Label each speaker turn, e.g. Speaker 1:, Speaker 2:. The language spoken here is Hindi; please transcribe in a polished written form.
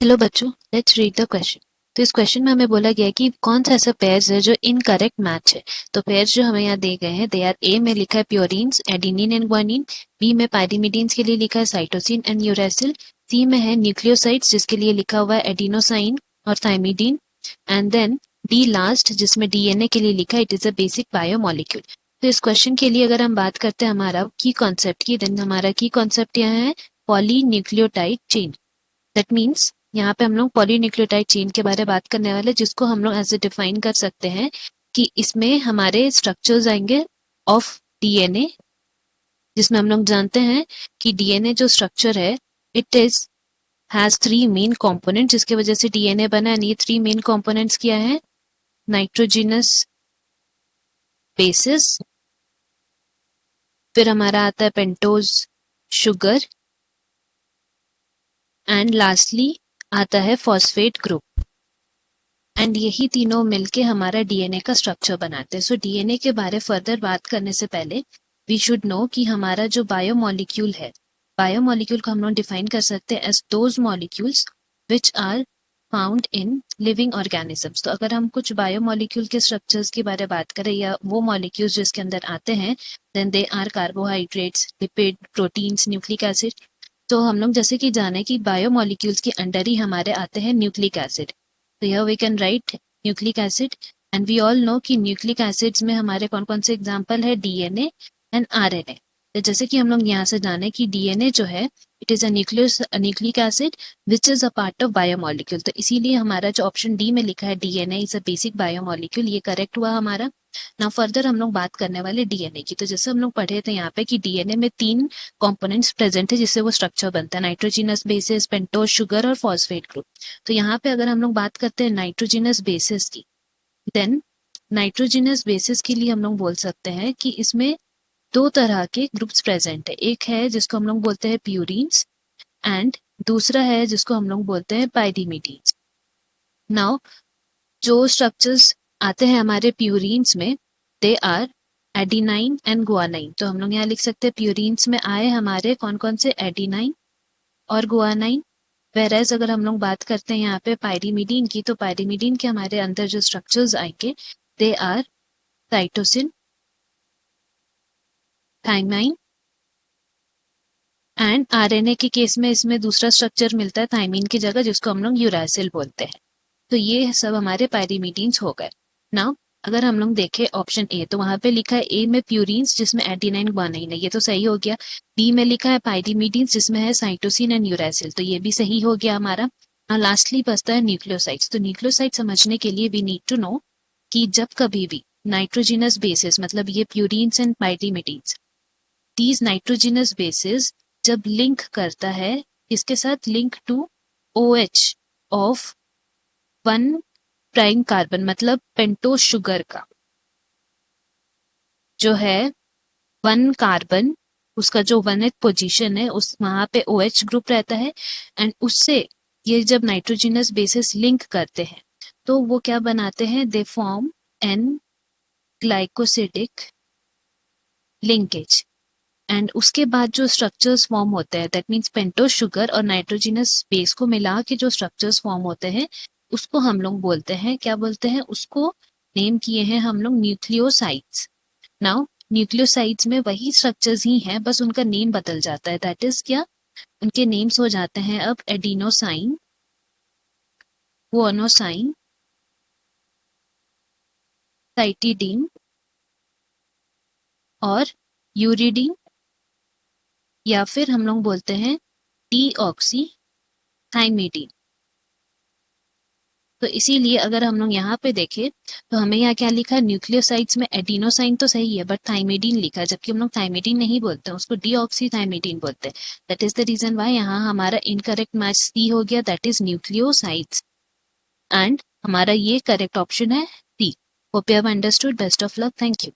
Speaker 1: हेलो बच्चों, लेट्स रीड द क्वेश्चन। तो इस क्वेश्चन में हमें बोला गया है कि कौन सा ऐसा पेयर्स है जो इनकरेक्ट मैच है। तो पेयर्स जो हमें यहाँ दिए गए हैं, दे आर ए में लिखा है प्योरीन्स, एडेनिन एंड ग्वानिन। बी में पायरिमिडीन्स के लिए लिखा है साइटोसिन एंड यूरेसिल। सी में है न्यूक्लियोसाइड्स जिसके लिए लिखा हुआ है एडिनोसाइन और thymidine. And then the last जिसमें डीएनए के लिए लिखा है it is a basic biomolecule. तो इस क्वेश्चन के लिए अगर हम बात करते हैं हमारा की कॉन्सेप्ट की, देन हमारा की कॉन्सेप्ट यहाँ है पॉलीन्यूक्लियोटाइड चेन। दैट मीन्स यहाँ पे हम लोग पॉलीन्यूक्लियोटाइड चेन के बारे में बात करने वाले, जिसको हम लोग ऐसे डिफाइन कर सकते हैं कि इसमें हमारे स्ट्रक्चर्स आएंगे ऑफ डीएनए, जिसमें हम लोग जानते हैं कि डीएनए जो स्ट्रक्चर है it is has 3 main component, जिसके वजह से डीएनए बना है। ये 3 मेन कंपोनेंट्स क्या है? नाइट्रोजिनस बेसिस, फिर हमारा आता है पेंटोज शुगर, एंड लास्टली आता है फॉस्फेट ग्रुप। एंड यही तीनों मिलके हमारा डीएनए का स्ट्रक्चर बनाते हैं। सो डीएनए के बारे फर्दर बात करने से पहले वी शुड नो कि हमारा जो बायोमोलिक्यूल है, बायोमोलिक्यूल को हम लोग डिफाइन कर सकते हैं as those molecules which are found in living organisms. तो अगर हम कुछ बायोमोलिक्यूल के स्ट्रक्चर्स के बारे में बात करें या वो मॉलिक्यूल्स जिसके अंदर आते हैं, then they are carbohydrates, lipid, proteins, nucleic acid. तो हम लोग जैसे कि जाने कि बायोमोलिक्यूल्स के अंडर ही हमारे आते हैं न्यूक्लिक एसिड। तो here we can write nucleic acid and we all know कि न्यूक्लिक एसिड्स में हमारे कौन कौन से एग्जाम्पल है, डीएनए एंड आरएनए। तो जैसे कि हम लोग यहाँ से जाने कि डीएनए जो है it is a nucleic acid which is a part of biomolecule. तो इसीलिए हमारा जो ऑप्शन डी में लिखा है DNA is a basic biomolecule, ये करेक्ट हुआ हमारा। ना फर्दर हम लोग बात करने वाले डीएनए की। तो जैसे हम लोग पढ़े थे यहाँ पे कि डीएनए में 3 कंपोनेंट्स प्रेजेंट है जिससे वो स्ट्रक्चर बनता है, नाइट्रोजिनस बेसिस, पेंटोज शुगर और फॉस्फेट ग्रुप। तो यहाँ पे अगर हम लोग बात करते हैं नाइट्रोजिनस बेसिस की, देन नाइट्रोजिनस बेसिस के लिए हम लोग बोल सकते हैं कि इसमें 2 तरह के ग्रुप्स प्रेजेंट है। एक है जिसको हम लोग बोलते हैं प्यूरिन्स एंड दूसरा है जिसको हम लोग बोलते हैं पायरिमिडीन्स। नाउ जो स्ट्रक्चर्स आते हैं हमारे प्यूरिन्स में, they are adenine and guanine. तो हम लोग यहाँ लिख सकते हैं प्यूरिन्स में आए हमारे कौन कौन से, एडिनाइन और गुआनाइन। वेरएज अगर हम लोग बात करते हैं यहाँ पे पायरिमिडीन की, तो पायरिमिडीन के हमारे अंदर जो स्ट्रक्चर्स आएंगे they are cytosine, thymine and RNA के केस में इसमें दूसरा स्ट्रक्चर मिलता है थाइमिन की जगह, जिसको हम लोग यूरासिल बोलते हैं। तो ये सब हमारे पायरिमिडीन्स हो गए। नाउ अगर हम लोग देखें ऑप्शन ए, तो वहां पे लिखा है ए में प्यूरिन्स जिसमें एडिनाइन गुआनाइन है, ये तो सही हो गया। बी में लिखा है पायरिमिडीन्स जिसमें है साइटोसिन एंड यूरासिल, तो ये भी सही हो गया हमारा। लास्टली बचता है न्यूक्लियोसाइड्स। तो न्यूक्लियोसाइड समझने के लिए वी नीड टू नो कि जब कभी भी नाइट्रोजिनस बेसिस, मतलब ये purines and pyrimidines, these nitrogenous bases जब लिंक करता है इसके साथ, link to OH of 1 prime carbon, मतलब पेंटोज शुगर का जो है 1 कार्बन, उसका जो 1th पोजीशन है उस वहां पे OH ग्रुप रहता है। एंड उससे ये जब नाइट्रोजिनस बेसिस लिंक करते हैं तो वो क्या बनाते हैं, they form an glycosidic linkage. And उसके बाद जो स्ट्रक्चर्स फॉर्म होते हैं, दैट मीन्स पेंटोज शुगर और नाइट्रोजिनस बेस को मिला के जो स्ट्रक्चर्स फॉर्म होते हैं उसको हम लोग बोलते हैं, क्या बोलते हैं उसको, नेम किए हैं हम लोग न्यूक्लियोसाइड्स। नाउ न्यूक्लियोसाइड्स में वही स्ट्रक्चर्स ही हैं, बस उनका नेम बदल जाता है। दैट इज क्या, उनके नेम्स हो जाते हैं अब एडिनोसाइन, गुआनोसाइन, साइटिडीन और यूरिडीन, या फिर हम लोग बोलते हैं डीऑक्सीथाइमिडीन। तो इसीलिए अगर हम लोग यहाँ पे देखें तो हमें यहाँ क्या लिखा है, न्यूक्लियोसाइड्स में एडिनोसाइन तो सही है बट थाइमिडीन लिखा है, जबकि हम लोग थाइमिडीन नहीं बोलते हैं, उसको डीऑक्सीथाइमिडीन बोलते हैं। That is the reason why यहाँ हमारा इनकरेक्ट मैच सी हो गया, दैट इज न्यूक्लियोसाइड्स। एंड हमारा ये करेक्ट ऑप्शन है C. Hope you have understood. Best of luck. Thank you.